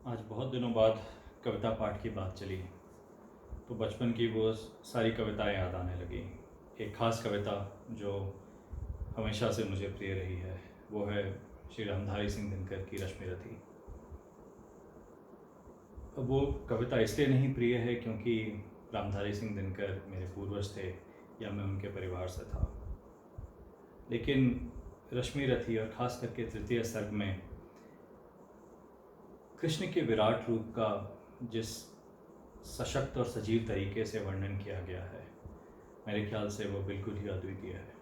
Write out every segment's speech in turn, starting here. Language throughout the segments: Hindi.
आज बहुत दिनों बाद कविता पाठ की बात चली तो बचपन की वो सारी कविताएं याद आने लगी। एक ख़ास कविता जो हमेशा से मुझे प्रिय रही है वो है श्री रामधारी सिंह दिनकर की रश्मि रथी। अब वो कविता इसलिए नहीं प्रिय है क्योंकि रामधारी सिंह दिनकर मेरे पूर्वज थे या मैं उनके परिवार से था, लेकिन रश्मि रथी और ख़ास करके तृतीय सर्ग में कृष्ण के विराट रूप का जिस सशक्त और सजीव तरीके से वर्णन किया गया है, मेरे ख्याल से वो बिल्कुल ही अद्वितीय है।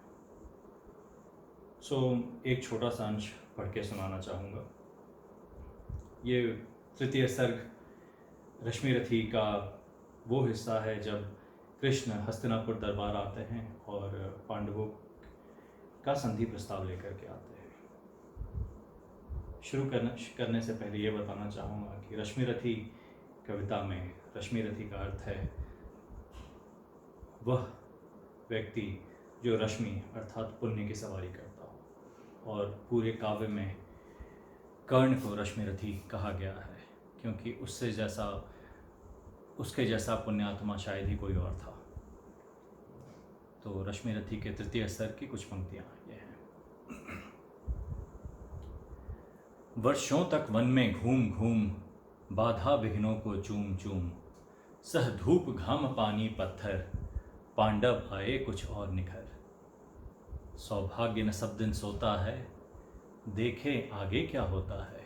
एक छोटा सा अंश पढ़ के सुनाना चाहूँगा। ये तृतीय सर्ग रश्मि रथी का वो हिस्सा है जब कृष्ण हस्तिनापुर दरबार आते हैं और पांडवों का संधि प्रस्ताव लेकर के आते हैं। शुरू करने से पहले ये बताना चाहूँगा कि रश्मि रथी कविता में रश्मि रथी का अर्थ है वह व्यक्ति जो रश्मि अर्थात पुण्य की सवारी करता हो, और पूरे काव्य में कर्ण को रश्मि रथी कहा गया है क्योंकि उसके जैसा पुण्यात्मा शायद ही कोई और था। तो रश्मि रथी के तृतीय स्तर की कुछ पंक्तियाँ ये हैं। वर्षों तक वन में घूम घूम बाधा विघ्नों को चूम चूम, सह धूप घाम पानी पत्थर पांडव आए कुछ और निखर। सौभाग्य न सब दिन सोता है देखे आगे क्या होता है।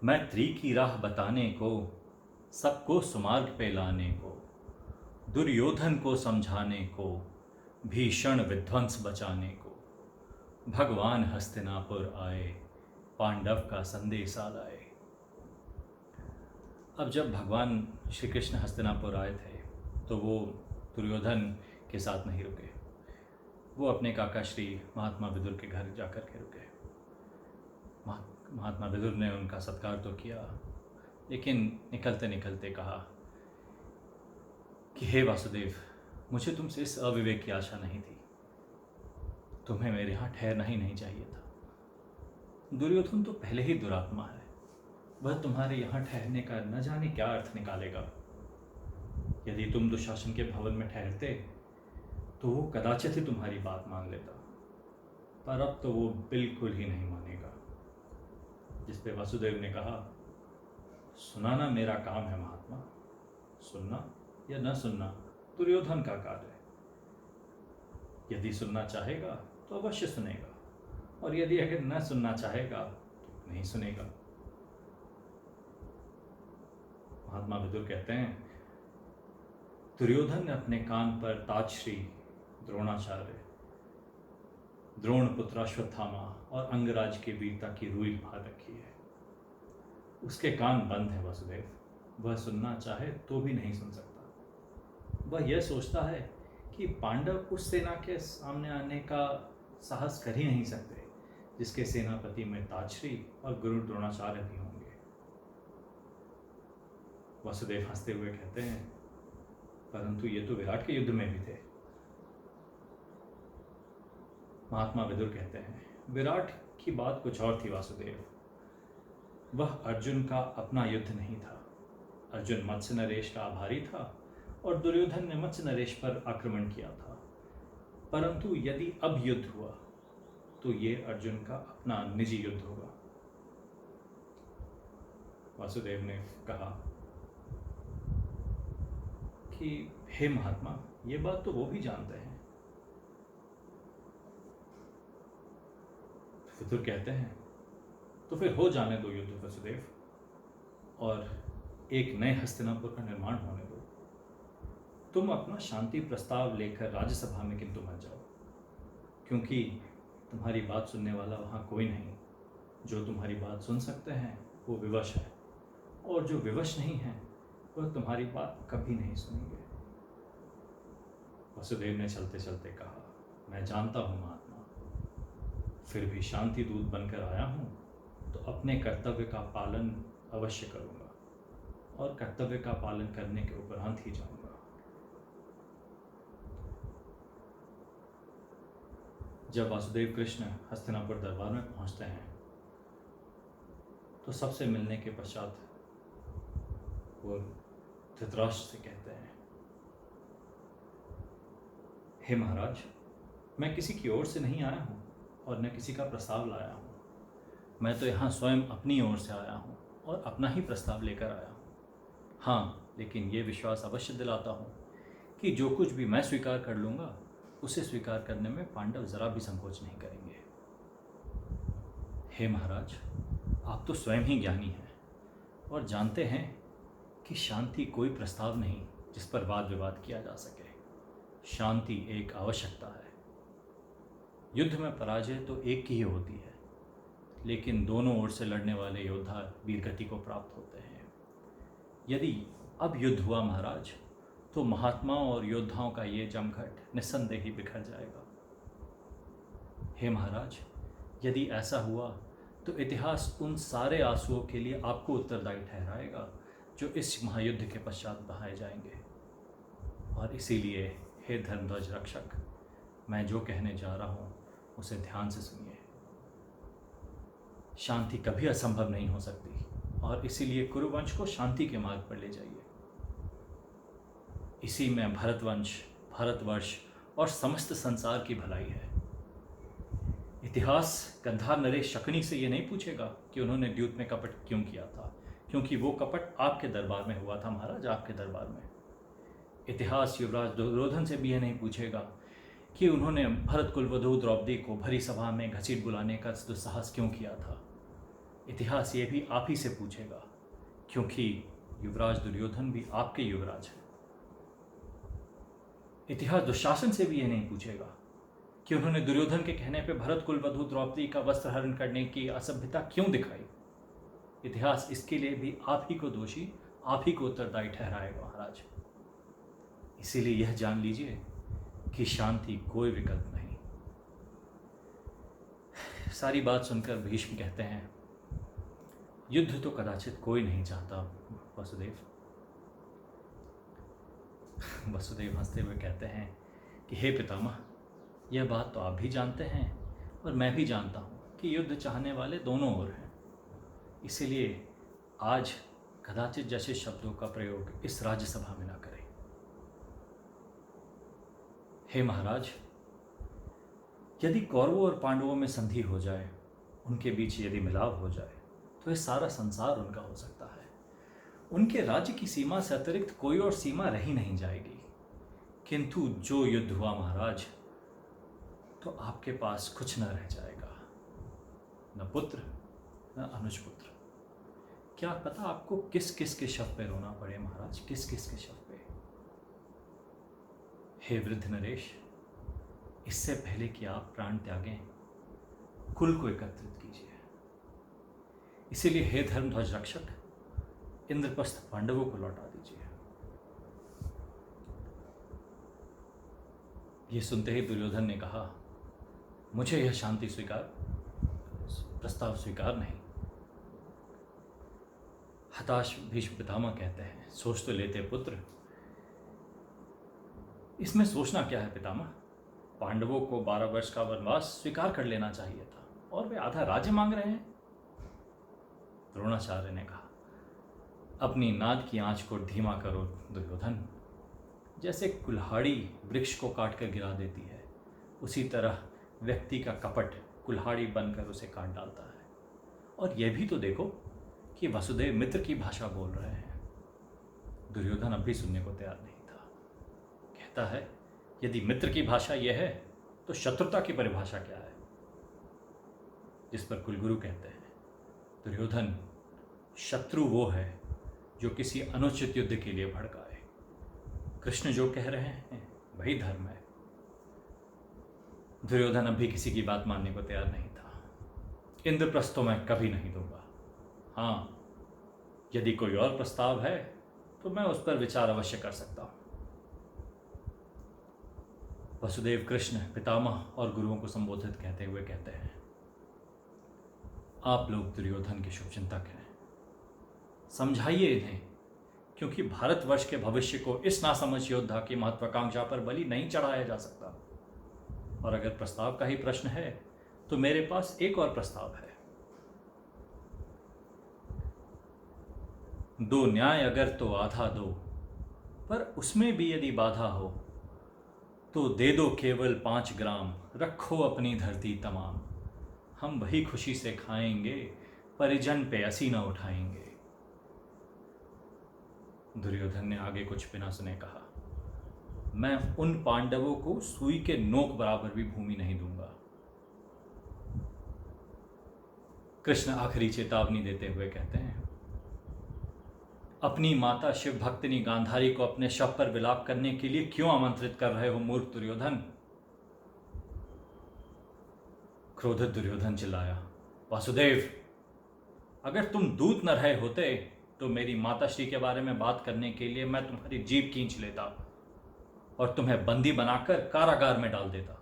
मैत्री की राह बताने को सबको सुमार्ग पे लाने को, दुर्योधन को समझाने को भीषण विध्वंस बचाने को, भगवान हस्तिनापुर आए पांडव का संदेशा लाए। अब जब भगवान श्री कृष्ण हस्तिनापुर आए थे तो वो दुर्योधन के साथ नहीं रुके, वो अपने काका श्री महात्मा विदुर के घर जाकर के रुके। महात्मा विदुर ने उनका सत्कार तो किया, लेकिन निकलते निकलते कहा कि हे वासुदेव, मुझे तुमसे इस अविवेक की आशा नहीं थी, तुम्हें मेरे यहाँ ठहरना ही नहीं चाहिए था। दुर्योधन तो पहले ही दुरात्मा है, वह तुम्हारे यहाँ ठहरने का न जाने क्या अर्थ निकालेगा। यदि तुम दुशासन के भवन में ठहरते तो वो कदाचित ही तुम्हारी बात मान लेता, पर अब तो वो बिल्कुल ही नहीं मानेगा। जिस पे वासुदेव ने कहा, सुनाना मेरा काम है महात्मा, सुनना या न सुनना दुर्योधन का कार्य है। यदि सुनना चाहेगा तो अवश्य सुनेगा, और यदि अगर न सुनना चाहेगा तो नहीं सुनेगा। महात्मा विदुर कहते हैं, दुर्योधन ने अपने कान पर ताजश्री द्रोणाचार्य, द्रोण पुत्र अश्वत्थामा और अंगराज के वीरता की रूई भार रखी है। उसके कान बंद है वासुदेव, वह सुनना चाहे तो भी नहीं सुन सकता। वह यह सोचता है कि पांडव उस सेना के सामने आने का साहस कर ही नहीं सकते जिसके सेनापति में ताजश्री और गुरु द्रोणाचार्य भी होंगे। वासुदेव हंसते हुए कहते हैं, परंतु ये तो विराट के युद्ध में भी थे। महात्मा विदुर कहते हैं, विराट की बात कुछ और थी वासुदेव, वह अर्जुन का अपना युद्ध नहीं था। अर्जुन मत्स्य नरेश का आभारी था और दुर्योधन ने मत्स्य नरेश पर आक्रमण किया था, परंतु यदि अब युद्ध हुआ तो ये अर्जुन का अपना निजी युद्ध होगा। वासुदेव ने कहा कि हे महात्मा, ये बात तो वो भी जानते हैं। विदुर कहते हैं, तो फिर हो जाने दो युद्ध वासुदेव, और एक नए हस्तिनापुर का निर्माण होने दो। तुम अपना शांति प्रस्ताव लेकर राज्यसभा में किंतु मत जाओ, क्योंकि तुम्हारी बात सुनने वाला वहाँ कोई नहीं। जो तुम्हारी बात सुन सकते हैं वो विवश है, और जो विवश नहीं है वह तुम्हारी बात कभी नहीं सुनेंगे। वसुदेव ने चलते चलते कहा, मैं जानता हूँ महात्मा, फिर भी शांति दूत बनकर आया हूँ तो अपने कर्तव्य का पालन अवश्य करूँगा, और कर्तव्य का पालन करने के उपरांत ही जाऊँगा। जब वासुदेव कृष्ण हस्तिनापुर दरबार में पहुँचते हैं तो सबसे मिलने के पश्चात वो धृतराष्ट्र से कहते हैं, हे महाराज, मैं किसी की ओर से नहीं आया हूँ और न किसी का प्रस्ताव लाया हूँ। मैं तो यहाँ स्वयं अपनी ओर से आया हूँ और अपना ही प्रस्ताव लेकर आया हूँ। हाँ, लेकिन ये विश्वास अवश्य दिलाता हूँ कि जो कुछ भी मैं स्वीकार कर लूँगा उसे स्वीकार करने में पांडव जरा भी संकोच नहीं करेंगे। हे महाराज, आप तो स्वयं ही ज्ञानी हैं और जानते हैं कि शांति कोई प्रस्ताव नहीं जिस पर वाद विवाद किया जा सके। शांति एक आवश्यकता है। युद्ध में पराजय तो एक की ही होती है, लेकिन दोनों ओर से लड़ने वाले योद्धा वीरगति को प्राप्त होते हैं। यदि अब युद्ध हुआ महाराज, तो महात्माओं और योद्धाओं का ये जमघट निस्संदेह ही बिखर जाएगा। हे महाराज, यदि ऐसा हुआ तो इतिहास उन सारे आंसुओं के लिए आपको उत्तरदायी ठहराएगा जो इस महायुद्ध के पश्चात बहाए जाएंगे। और इसीलिए हे धर्मध्वज रक्षक, मैं जो कहने जा रहा हूँ उसे ध्यान से सुनिए। शांति कभी असंभव नहीं हो सकती और इसीलिए कुरुवंश को शांति के मार्ग पर ले जाइए। इसी में भरतवंश, भारतवर्ष और समस्त संसार की भलाई है। इतिहास गंधार नरेश शकुनी से ये नहीं पूछेगा कि उन्होंने द्यूत में कपट क्यों किया था, क्योंकि वो कपट आपके दरबार में हुआ था महाराज, आपके दरबार में। इतिहास युवराज दुर्योधन से भी ये नहीं पूछेगा कि उन्होंने भरत कुलवधू द्रौपदी को भरी सभा में घसीट बुलाने का दुस्साहस क्यों किया था। इतिहास ये भी आप ही से पूछेगा, क्योंकि युवराज दुर्योधन भी आपके युवराज हैं। इतिहास दुशासन से भी ये नहीं पूछेगा कि उन्होंने दुर्योधन के कहने पे भरत कुलवधू द्रौपदी का वस्त्रहरण करने की असभ्यता क्यों दिखाई। इतिहास इसके लिए भी आप ही को दोषी, आप ही को उत्तरदायी ठहराएगा महाराज। इसीलिए यह जान लीजिए कि शांति कोई विकल्प नहीं। सारी बात सुनकर भीष्म कहते हैं, युद्ध तो कदाचित कोई नहीं चाहता वसुदेव। वसुदेव हंसते हुए कहते हैं कि हे पितामह, यह बात तो आप भी जानते हैं और मैं भी जानता हूँ कि युद्ध चाहने वाले दोनों ओर हैं। इसीलिए आज कदाचित जैसे शब्दों का प्रयोग इस राज्यसभा में ना करें। हे महाराज, यदि कौरवों और पांडवों में संधि हो जाए, उनके बीच यदि मिलाप हो जाए, तो यह सारा संसार उनका हो सकता है। उनके राज्य की सीमा से अतिरिक्त कोई और सीमा रही नहीं जाएगी। किंतु जो युद्ध हुआ महाराज, तो आपके पास कुछ न रह जाएगा, न पुत्र न अनुज पुत्र। क्या पता आपको किस किस के शव पे रोना पड़े महाराज, किस किस के शव पे। हे वृद्ध नरेश, इससे पहले कि आप प्राण त्यागें, कुल को एकत्रित कीजिए। इसीलिए हे धर्मध्वज रक्षक, इंद्रप्रस्थ पांडवों को लौटा दीजिए। ये सुनते ही दुर्योधन ने कहा, मुझे यह शांति प्रस्ताव स्वीकार नहीं। हताश भीष्म पितामह कहते हैं, सोच तो लेते पुत्र। इसमें सोचना क्या है पितामह, पांडवों को 12 वर्ष का वनवास स्वीकार कर लेना चाहिए था और वे आधा राज्य मांग रहे हैं। द्रोणाचार्य ने कहा, अपनी नाद की आंच को धीमा करो दुर्योधन। जैसे कुल्हाड़ी वृक्ष को काटकर गिरा देती है, उसी तरह व्यक्ति का कपट कुल्हाड़ी बनकर उसे काट डालता है। और यह भी तो देखो कि वसुदेव मित्र की भाषा बोल रहे हैं। दुर्योधन अब भी सुनने को तैयार नहीं था। कहता है, यदि मित्र की भाषा यह है तो शत्रुता की परिभाषा क्या है। जिस पर कुलगुरु कहते हैं, दुर्योधन, शत्रु वो है जो किसी अनुचित युद्ध के लिए भड़काए। कृष्ण जो कह रहे हैं वही धर्म है। दुर्योधन अब भी किसी की बात मानने को तैयार नहीं था। इंद्रप्रस्थ तो मैं कभी नहीं दूंगा। हाँ, यदि कोई और प्रस्ताव है तो मैं उस पर विचार अवश्य कर सकता हूं। वसुदेव कृष्ण पितामह और गुरुओं को संबोधित कहते हुए कहते हैं, आप लोग दुर्योधन के शुभचिंतक हैं, समझाइए इन्हें, क्योंकि भारतवर्ष के भविष्य को इस नासमझ योद्धा की महत्वाकांक्षा पर बलि नहीं चढ़ाया जा सकता। और अगर प्रस्ताव का ही प्रश्न है तो मेरे पास एक और प्रस्ताव है। दो न्याय अगर तो आधा दो, पर उसमें भी यदि बाधा हो तो दे दो केवल 5 ग्राम, रखो अपनी धरती तमाम। हम वही खुशी से खाएंगे, परिजन पे असी न उठाएंगे। दुर्योधन ने आगे कुछ बिना सुने कहा, मैं उन पांडवों को सुई के नोक बराबर भी भूमि नहीं दूंगा। कृष्ण आखिरी चेतावनी देते हुए कहते हैं, अपनी माता शिव भक्तिनी गांधारी को अपने शव पर विलाप करने के लिए क्यों आमंत्रित कर रहे हो मूर्ख दुर्योधन? क्रोधित दुर्योधन चिल्लाया, वासुदेव, अगर तुम दूत न रहे होते तो मेरी माताश्री के बारे में बात करने के लिए मैं तुम्हारी जीभ खींच लेता और तुम्हें बंदी बनाकर कारागार में डाल देता।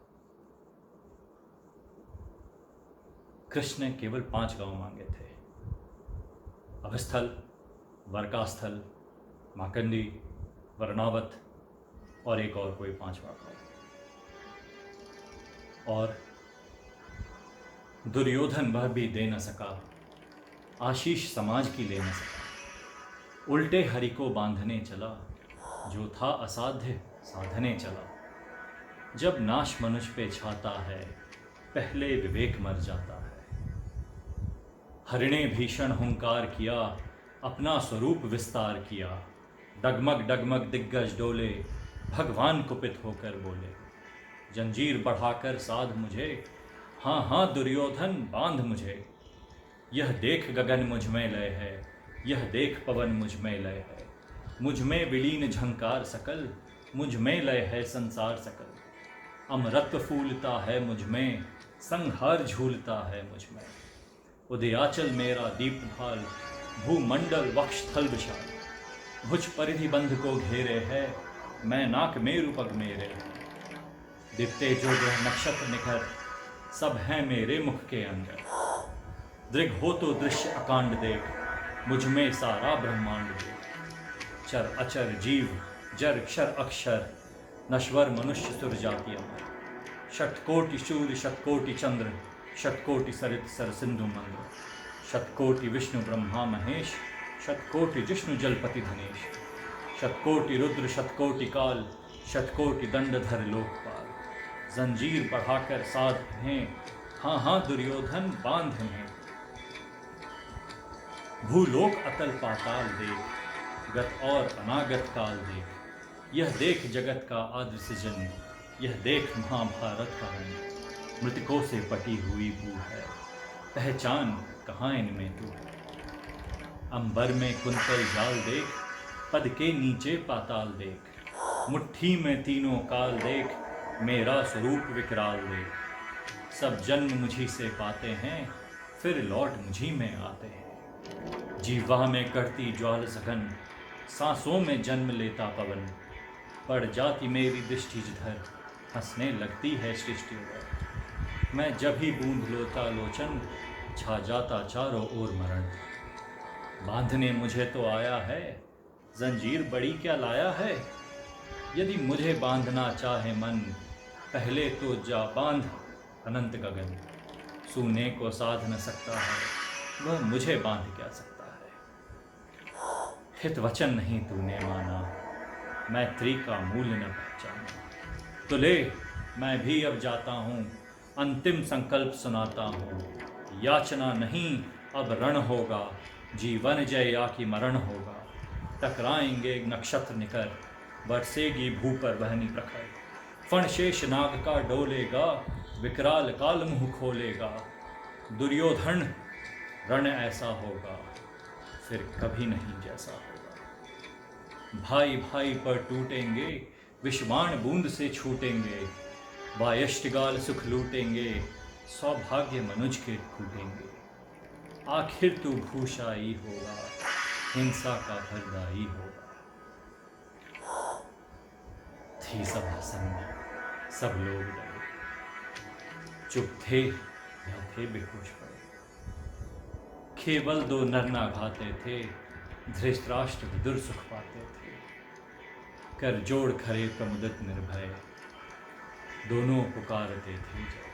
कृष्ण ने केवल 5 गांव मांगे थे, अभस्थल, वर्कास्थल, माकंडी, वर्णावत और एक और कोई 5वां गांव। और दुर्योधन वह भी दे न सका, आशीष समाज की ले न सका। उल्टे हरि को बांधने चला, जो था असाध्य साधने चला। जब नाश मनुष्य पे छाता है, पहले विवेक मर जाता है। हरिणे भीषण हुंकार किया, अपना स्वरूप विस्तार किया। डगमग डगमग दिग्गज डोले, भगवान कुपित होकर बोले, जंजीर बढ़ाकर साध मुझे, हाँ हाँ दुर्योधन बांध मुझे। यह देख गगन मुझ में लय है, यह देख पवन मुझ में लय है। मुझ में विलीन झंकार सकल, मुझ में लय है संसार सकल। अमरत्व फूलता है मुझ में, संहार झूलता है मुझ में। उदयाचल मेरा दीप भाल, भूमंडल वक्ष थल विशाल। भुज परिधि बंध को घेरे है, मैं नाक मेरु पग मेरे है। दिखते जो ग्रह नक्षत्र निखर, सब हैं मेरे मुख के अंदर। दृग हो तो दृश्य अकांड देख, मुझ में सारा ब्रह्मांड देख। चर अचर जीव जर क्षर अक्षर, नश्वर मनुष्य सुर जाति अमर। शतकोटि सूर्य शतकोटि चंद्र, शतकोटि सरित सर सिंधु मंद्र। शतकोटि विष्णु ब्रह्मा महेश, शतकोटि जिष्णु जलपति धनेश। शतकोटि रुद्र शतकोटि काल, शतकोटि दंडधर लोकपाल। जंजीर बढ़ाकर साध हैं, हाँ हाँ दुर्योधन बांध हैं। भूलोक अतल पाताल देख, गत और अनागत काल देख। यह देख जगत का आदि सृजन, यह देख महाभारत का रंग। मृतकों से पटी हुई भू है, पहचान कहाँ इनमें तू है। अंबर में कुंतल जाल देख, पद के नीचे पाताल देख। मुट्ठी में तीनों काल देख, मेरा स्वरूप विकराल देख। सब जन्म मुझी से पाते हैं, फिर लौट मुझी में आते हैं। जीवा में करती ज्वाल सघन, सांसों में जन्म लेता पवन। पड़ जाती मेरी दृष्टि जिधर, हंसने लगती है सृष्टि उधर। मैं जब ही बूंद लोता लोचन, छा जाता चारों ओर मरण। बांधने मुझे तो आया है, जंजीर बड़ी क्या लाया है। यदि मुझे बांधना चाहे मन, पहले तो जा बांध अनंत गगन। सूने को साध न सकता है, वह मुझे बांध क्या सकता है। हित वचन नहीं तूने माना, मैत्री का मूल्य न पहचाना। तो ले मैं भी अब जाता हूँ, अंतिम संकल्प सुनाता हूँ। याचना नहीं अब रण होगा, जीवन जय या कि मरण होगा। टकराएंगे नक्षत्र निकर, बरसेगी भू पर बहनी प्रखर। फण शेष नाग का डोलेगा, विकराल काल मुँह खोलेगा। दुर्योधन रण ऐसा होगा, फिर कभी नहीं जैसा होगा। भाई भाई पर टूटेंगे, विषबाण बूंद से छूटेंगे। वायष्टगाल सुख लूटेंगे, सौभाग्य मनुज के फूटेंगे। आखिर तू भूषाई होगा, हिंसा का फलदायी होगा। थी सभा सन्न, सब लोग डरे, चुप थे या थे बेहोश पड़े। केवल 2 नर ना घाते थे, धृतराष्ट्र विदुर सुख पाते थे। कर जोड़ खरे प्रमुदित निर्भय, दोनों पुकारते थे जय।